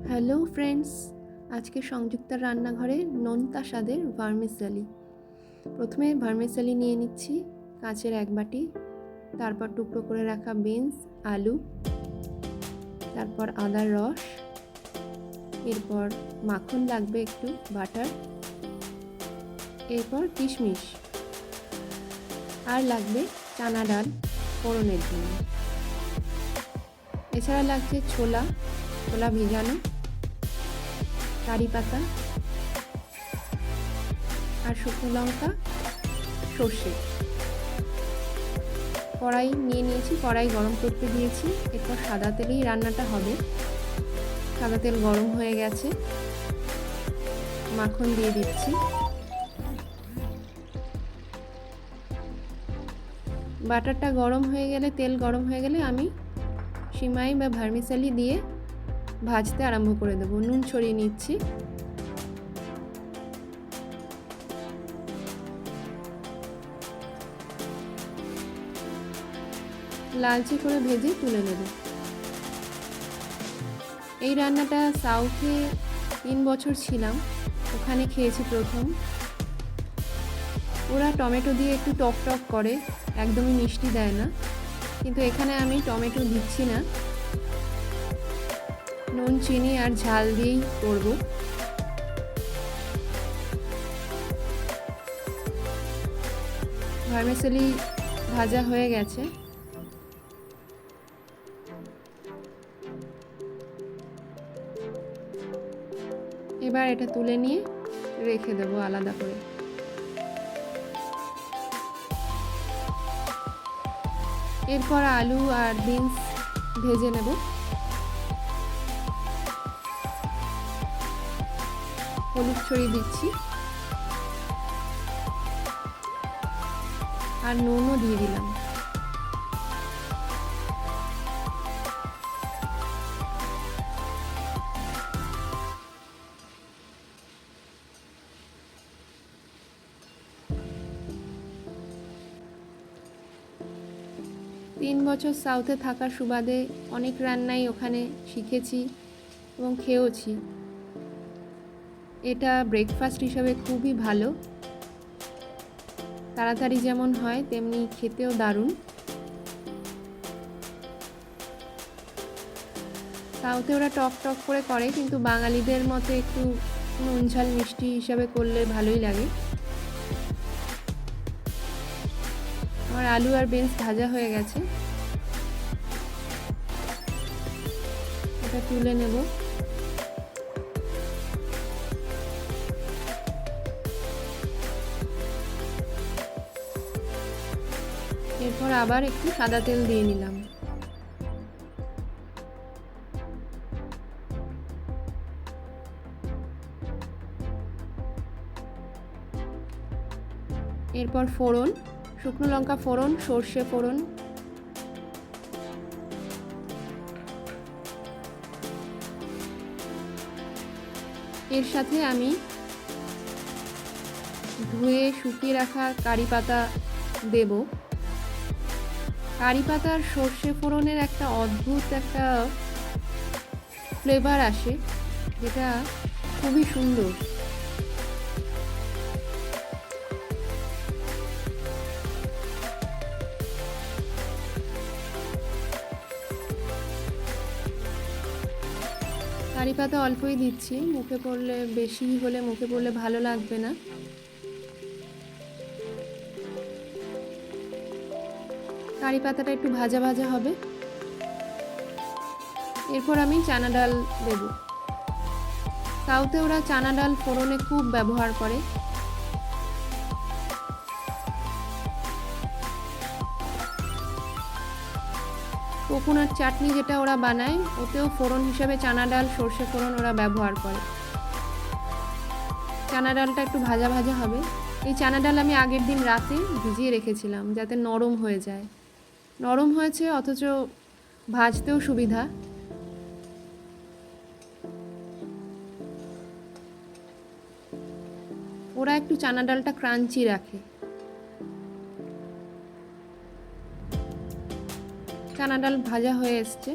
Hello friends, আজকে সংযুক্তার রান্নাঘরে নোনতা স্বাদের ভার্মিসেলি। প্রথমে ভার্মিসেলি নিয়ে নিচ্ছি কাঁচের 1 বাটি, তারপর টুকরো করে রাখা বিনস, আলু, তারপর আদার রস, এরপর মাখন লাগবে একটু, বাটার, এরপর কিশমিশ, আর লাগবে চানা ডাল ফোড়নের জন্য। এছাড়া লাগছে ছোলা ভিজানো, কারি পাতা আর শুকনো লঙ্কা, সর্ষে। কড়াই নিয়ে নিয়েছি, কড়াই গরম করতে দিয়েছি। এরপর সাদা তেলেই রান্নাটা হবে। সাদা তেল গরম হয়ে গেছে, মাখন দিয়ে দিচ্ছি। বাটারটা গরম হয়ে গেলে, তেল গরম হয়ে গেলে আমি সিমাই বা ভার্মিসেলি দিয়ে ভাজতে আরম্ভ করে দেবো। নুন ছড়িয়ে নিচ্ছি। লালচে করে ভেজে তুলে নেব। এই রান্নাটা সাউথে 3 বছর ছিলাম, ওখানে খেয়েছি প্রথম। ওরা টমেটো দিয়ে একটু টক টক করে, একদমই মিষ্টি দেয় না, কিন্তু এখানে আমি টমেটো দিচ্ছি না, নুন চিনি আর ঝাল দিয়েই করব। ভার্মিসেলি ভাজা হয়ে গেছে। এবার এটা তুলে নিয়ে রেখে দেবো আলাদা করে। এরপর আলু আর বিনস ভেজে নেব। হলুদ ছড়িয়ে দিচ্ছি আর নুনও দিয়ে দিলাম। তিন বছর সাউথে থাকার সুবাদে অনেক রান্নাই ওখানে শিখেছি এবং খেয়েওছি। এটা ব্রেকফাস্ট হিসাবে খুবই ভালো, তাড়াতাড়ি যেমন হয় তেমনি খেতেও দারুণ। সাউথে ওরা টক টক করে, কিন্তু বাঙালিদের মতো একটু নুন ঝাল মিষ্টি হিসাবে করলে ভালোই লাগে। আমার আলু আর বিনস ভাজা হয়ে গেছে, এটা তুলে নেব। এরপর আবার একটু সাদা তেল দিয়ে নিলাম। এরপর ফোড়ন, শুকনো লঙ্কা ফোড়ন, সর্ষে ফোড়ন, এর সাথে আমি ধুয়ে শুকিয়ে রাখা কারি পাতা দেব। কারি পাতার সর্ষে ফোড়নের একটা অদ্ভুত একটা ফ্লেভার আসে, যেটা খুবই সুন্দর। কারি পাতা অল্পই দিচ্ছি, মুখে পড়লে বেশি হলে মুখে পড়লে ভালো লাগবে না। কারি পাতাটা একটু ভাজা ভাজা হবে। এরপর আমি চানা ডাল দেব। সাউথে ওরা চানা ডাল ফোড়নে খুব ব্যবহার করে। কোকোনাট চাটনি যেটা ওরা বানায়, ওতেও ফোড়ন হিসাবে চানা ডাল, সর্ষে ফোড়ন ওরা ব্যবহার করে। চানা ডালটা একটু ভাজা ভাজা হবে। এই চানা ডাল আমি আগের দিন রাতে ভিজিয়ে রেখেছিলাম যাতে নরম হয়ে যায়। নরম হয়েছে, অথচ ভাজতেও সুবিধা। ওরা একটু চানা ডালটা ক্রাঞ্চি রাখে। চানা ডাল ভাজা হয়ে এসছে।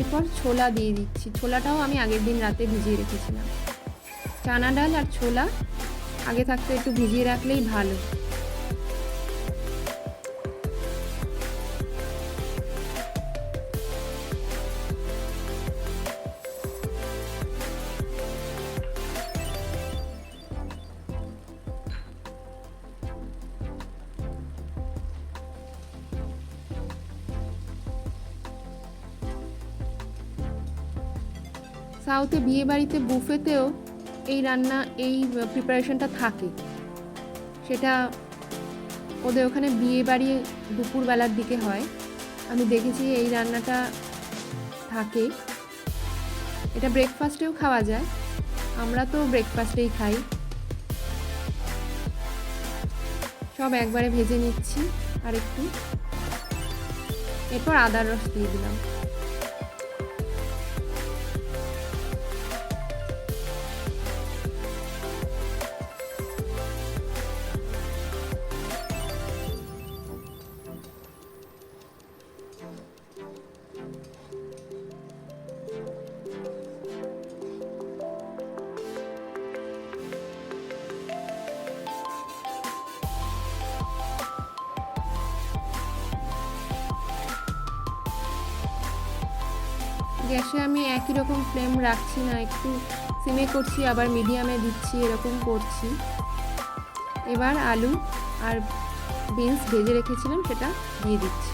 এরপর ছোলা দিয়ে দিচ্ছি। ছোলাটাও আমি আগের দিন রাতে ভিজিয়ে রেখেছিলাম। চানা ডাল আর ছোলা আগে থাকতে একটু ভিজিয়ে রাখলেই ভালো। সাউথে বিয়েবাড়িতে বুফেতেও এই প্রিপারেশনটা থাকে। সেটা ওদের ওখানে বিয়েবাড়ি দুপুরবেলার দিকে হয়। আমি দেখেছি এই রান্নাটা থাকে। এটা ব্রেকফাস্টেও খাওয়া যায়, আমরা তো ব্রেকফাস্টেই খাই। সব একবারে ভেজে নিচ্ছি আর একটু, এরপর আদার রস দিয়ে দিলাম। গ্যাসে আমি একই রকম ফ্লেম রাখছি না, একটু সিমে করছি আবার মিডিয়ামে দিচ্ছি, এরকম করছি। এবার আলু আর বিনস ভেজে রেখেছিলাম সেটা দিয়ে দিচ্ছি।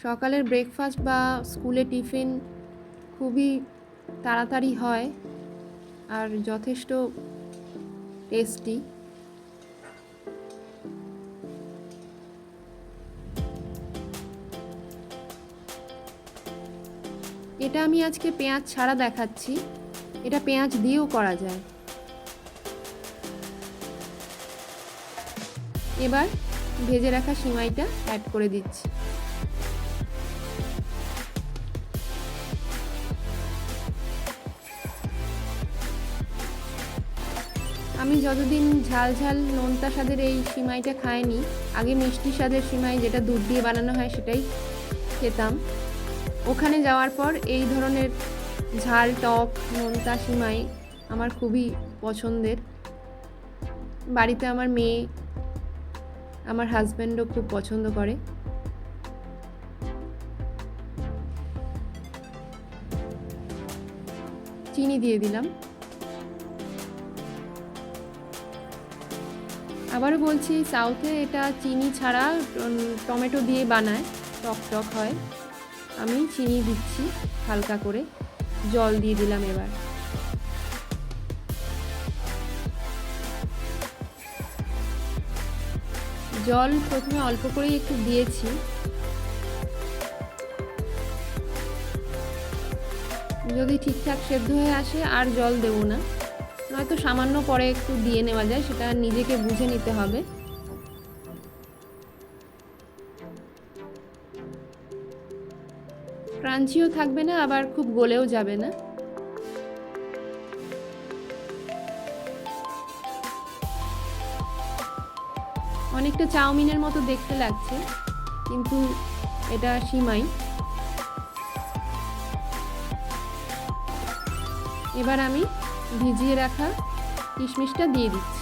সকালের ব্রেকফাস্ট বা স্কুলে টিফিন খুবই তাড়াতাড়ি হয় আর যথেষ্ট টেস্টি। এটা আমি আজকে পেঁয়াজ ছাড়া দেখাচ্ছি, এটা পেঁয়াজ দিয়েও করা যায়। এবার ভেজে রাখা সিমাইটা অ্যাড করে দিচ্ছি। আমি যতদিন ঝাল ঝাল নোনতা স্বাদের এই সিমাইটা খাইনি, আগে মিষ্টি স্বাদের সিমাই যেটা দুধ দিয়ে বানানো হয় সেটাই খেতাম। ওখানে যাওয়ার পর এই ধরনের ঝাল টক নোনতা সিমাই আমার খুবই পছন্দের। বাড়িতে আমার মেয়ে, আমার হাজব্যান্ডও খুব পছন্দ করে। চিনি দিয়ে দিলাম। আবারও বলছি, সাউথে এটা চিনি ছাড়া টমেটো দিয়ে বানায়, টক টক হয়। আমি চিনি দিচ্ছি হালকা করে, জল দিয়ে দিলাম। এবার জল প্রথমে অল্প করেই একটু দিয়েছি, যদি ঠিকঠাক সেদ্ধ হয়ে আসে আর জল দেবো না, নয়তো সামান্য পরে একটু দিয়ে নেওয়া যায়, সেটা নিজেকে বুঝে নিতে হবে। ক্রাঞ্চিও থাকবে না, আবার খুব গলেও যাবে না। অনেকটা চাউমিনের মতো দেখতে লাগছে, কিন্তু এটা সিমাই। এবার আমি ভিজিয়ে রাখা কিশমিশটা দিয়ে দিচ্ছি।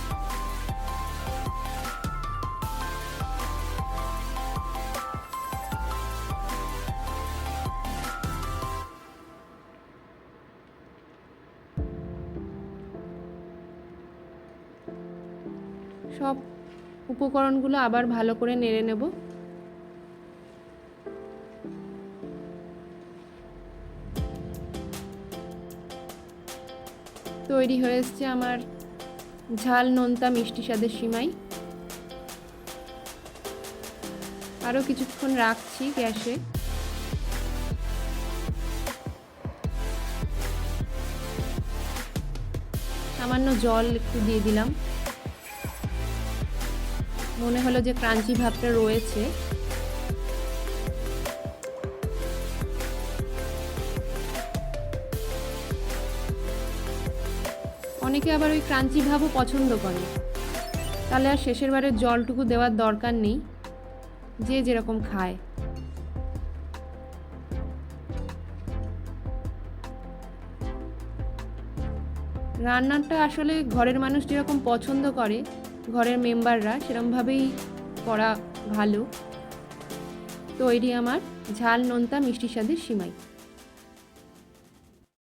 সব উপকরণগুলো আবার ভালো করে নেড়ে নেব। তৈরি হয়ে এসছে আমার ঝাল নোনতা মিষ্টি স্বাদের সিমাই। আরও কিছুক্ষণ রাখছি গ্যাসে। সামান্য জল একটু দিয়ে দিলাম, মনে হলো যে ক্রাঞ্চি ভাবটা রয়েছে। অনেকে আবার ওই ক্রাঞ্চি ভাবও পছন্দ করে। তাহলে আর শেষের বারে জলটুকু দেওয়ার দরকার নেই, যে যেরকম খায়। রান্নাটা আসলে ঘরের মানুষ যেরকম পছন্দ করে, ঘরের মেম্বাররা সেরকমভাবেই করা ভালো। তৈরি আমার ঝাল নোনতা মিষ্টি স্বাদের সিমাই।